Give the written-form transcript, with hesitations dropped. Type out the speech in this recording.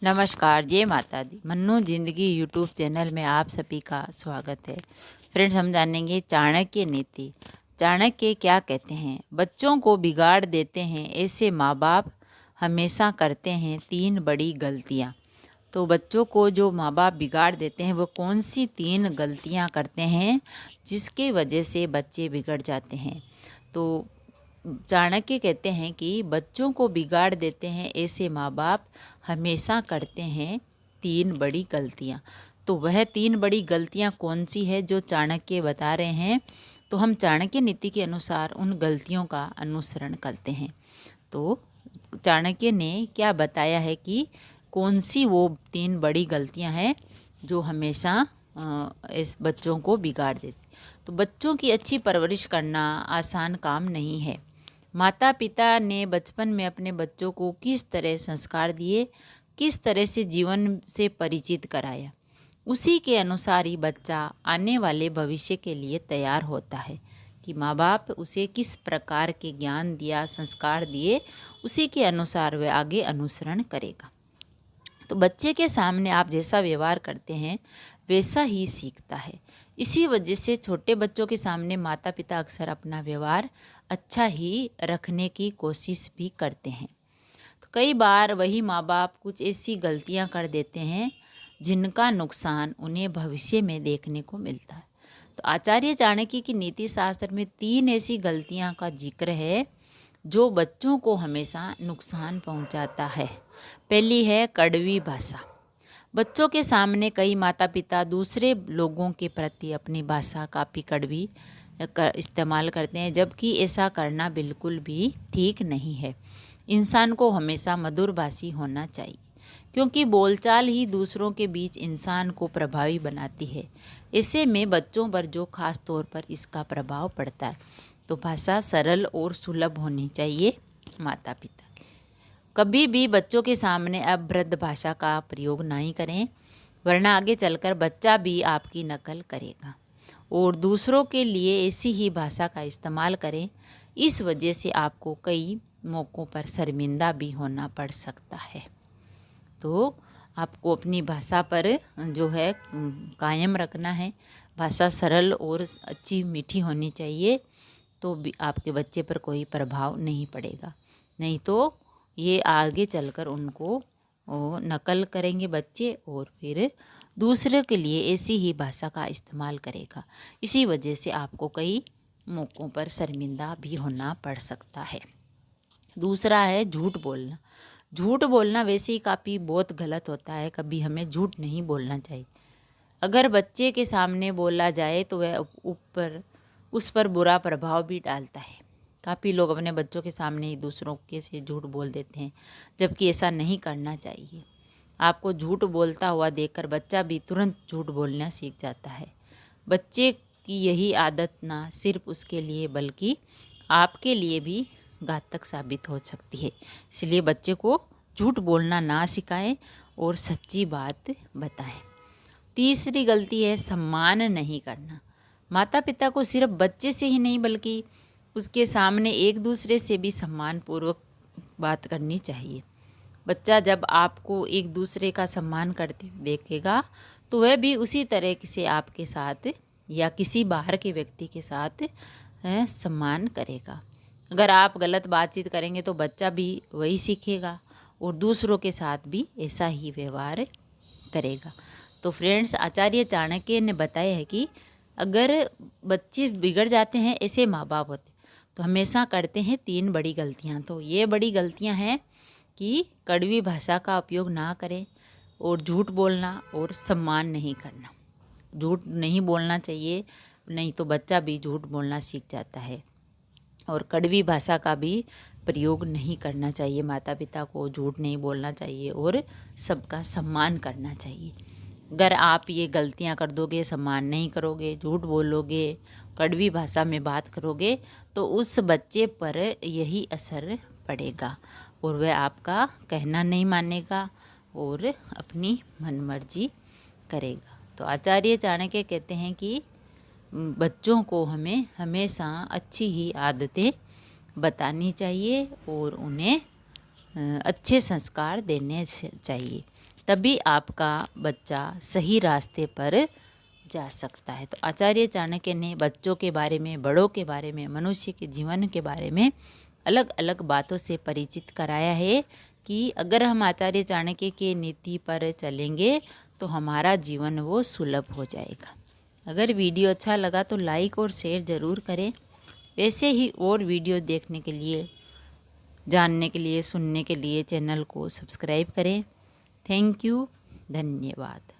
नमस्कार, जय माता दी। मन्नू जिंदगी यूट्यूब चैनल में आप सभी का स्वागत है। फ्रेंड्स, हम जानेंगे चाणक्य नीति। चाणक्य क्या कहते हैं? बच्चों को बिगाड़ देते हैं ऐसे माँ बाप हमेशा करते हैं 3 बड़ी गलतियाँ। तो बच्चों को जो माँ बाप बिगाड़ देते हैं वो कौन सी 3 गलतियाँ करते हैं जिसके वजह से बच्चे बिगड़ जाते हैं? तो चाणक्य कहते हैं कि बच्चों को बिगाड़ देते हैं ऐसे माँ बाप हमेशा करते हैं 3 बड़ी गलतियाँ। तो वह 3 बड़ी गलतियाँ कौन सी है जो चाणक्य बता रहे हैं? तो हम चाणक्य नीति के अनुसार उन गलतियों का अनुसरण करते हैं। तो चाणक्य ने क्या बताया है कि कौन सी वो 3 बड़ी गलतियाँ हैं जो हमेशा इस बच्चों को बिगाड़ देती। तो बच्चों की अच्छी परवरिश करना आसान काम नहीं है। माता पिता ने बचपन में अपने बच्चों को किस तरह संस्कार दिए, किस तरह से जीवन से परिचित कराया, उसी के अनुसार ही बच्चा आने वाले भविष्य के लिए तैयार होता है कि माँ बाप उसे किस प्रकार के ज्ञान दिया, संस्कार दिए, उसी के अनुसार वह आगे अनुसरण करेगा। तो बच्चे के सामने आप जैसा व्यवहार करते हैं वैसा ही सीखता है। इसी वजह से छोटे बच्चों के सामने माता पिता अक्सर अपना व्यवहार अच्छा ही रखने की कोशिश भी करते हैं। तो कई बार वही माँ बाप कुछ ऐसी गलतियाँ कर देते हैं जिनका नुकसान उन्हें भविष्य में देखने को मिलता है। तो आचार्य चाणक्य की नीति शास्त्र में 3 ऐसी गलतियाँ का जिक्र है जो बच्चों को हमेशा नुकसान पहुंचाता है। पहली है कड़वी भाषा। बच्चों के सामने कई माता पिता दूसरे लोगों के प्रति अपनी भाषा काफ़ी कड़वी इस्तेमाल करते हैं, जबकि ऐसा करना बिल्कुल भी ठीक नहीं है। इंसान को हमेशा मधुरभाषी होना चाहिए, क्योंकि बोलचाल ही दूसरों के बीच इंसान को प्रभावी बनाती है। ऐसे में बच्चों पर जो खास तौर पर इसका प्रभाव पड़ता है। तो भाषा सरल और सुलभ होनी चाहिए माता पिता की। कभी भी बच्चों के सामने अभद्र भाषा का प्रयोग नहीं करें, वरना आगे चलकर बच्चा भी आपकी नकल करेगा और दूसरों के लिए ऐसी ही भाषा का इस्तेमाल करें। इस वजह से आपको कई मौक़ों पर शर्मिंदा भी होना पड़ सकता है। तो आपको अपनी भाषा पर जो है कायम रखना है। भाषा सरल और अच्छी मीठी होनी चाहिए, तो भी आपके बच्चे पर कोई प्रभाव नहीं पड़ेगा। नहीं तो ये आगे चलकर उनको नकल करेंगे बच्चे और फिर दूसरे के लिए ऐसी ही भाषा का इस्तेमाल करेगा। इसी वजह से आपको कई मौक़ों पर शर्मिंदा भी होना पड़ सकता है। दूसरा है झूठ बोलना। झूठ बोलना वैसे ही काफ़ी बहुत गलत होता है। कभी हमें झूठ नहीं बोलना चाहिए। अगर बच्चे के सामने बोला जाए तो वह उस पर बुरा प्रभाव भी डालता है। काफ़ी लोग अपने बच्चों के सामने ही दूसरों के से झूठ बोल देते हैं, जबकि ऐसा नहीं करना चाहिए। आपको झूठ बोलता हुआ देखकर बच्चा भी तुरंत झूठ बोलना सीख जाता है। बच्चे की यही आदत ना सिर्फ उसके लिए बल्कि आपके लिए भी घातक साबित हो सकती है। इसलिए बच्चे को झूठ बोलना ना सिखाएं और सच्ची बात बताएं। तीसरी गलती है सम्मान नहीं करना। माता पिता को सिर्फ बच्चे से ही नहीं बल्कि उसके सामने एक दूसरे से भी सम्मानपूर्वक बात करनी चाहिए। बच्चा जब आपको एक दूसरे का सम्मान करते हुए देखेगा तो वह भी उसी तरह से आपके साथ या किसी बाहर के व्यक्ति के साथ सम्मान करेगा। अगर आप गलत बातचीत करेंगे तो बच्चा भी वही सीखेगा और दूसरों के साथ भी ऐसा ही व्यवहार करेगा। तो फ्रेंड्स, आचार्य चाणक्य ने बताया है कि अगर बच्चे बिगड़ जाते हैं ऐसे माँ बाप होते तो हमेशा करते हैं 3 बड़ी गलतियाँ। तो ये बड़ी गलतियाँ हैं कि कड़वी भाषा का उपयोग ना करें और झूठ बोलना और सम्मान नहीं करना। झूठ नहीं बोलना चाहिए, नहीं तो बच्चा भी झूठ बोलना सीख जाता है। और कड़वी भाषा का भी प्रयोग नहीं करना चाहिए। माता पिता को झूठ नहीं बोलना चाहिए और सबका सम्मान करना चाहिए। अगर आप ये गलतियां कर दोगे, सम्मान नहीं करोगे, झूठ बोलोगे, कड़वी भाषा में बात करोगे, तो उस बच्चे पर यही असर पड़ेगा और वह आपका कहना नहीं मानेगा और अपनी मनमर्जी करेगा। तो आचार्य चाणक्य कहते हैं कि बच्चों को हमें हमेशा अच्छी ही आदतें बतानी चाहिए और उन्हें अच्छे संस्कार देने चाहिए, तभी आपका बच्चा सही रास्ते पर जा सकता है। तो आचार्य चाणक्य ने बच्चों के बारे में, बड़ों के बारे में, मनुष्य के जीवन के बारे में अलग अलग बातों से परिचित कराया है कि अगर हम आचार्य चाणक्य के नीति पर चलेंगे तो हमारा जीवन वो सुलभ हो जाएगा। अगर वीडियो अच्छा लगा तो लाइक और शेयर ज़रूर करें। वैसे ही और वीडियो देखने के लिए, जानने के लिए, सुनने के लिए चैनल को सब्सक्राइब करें। थैंक यू, धन्यवाद।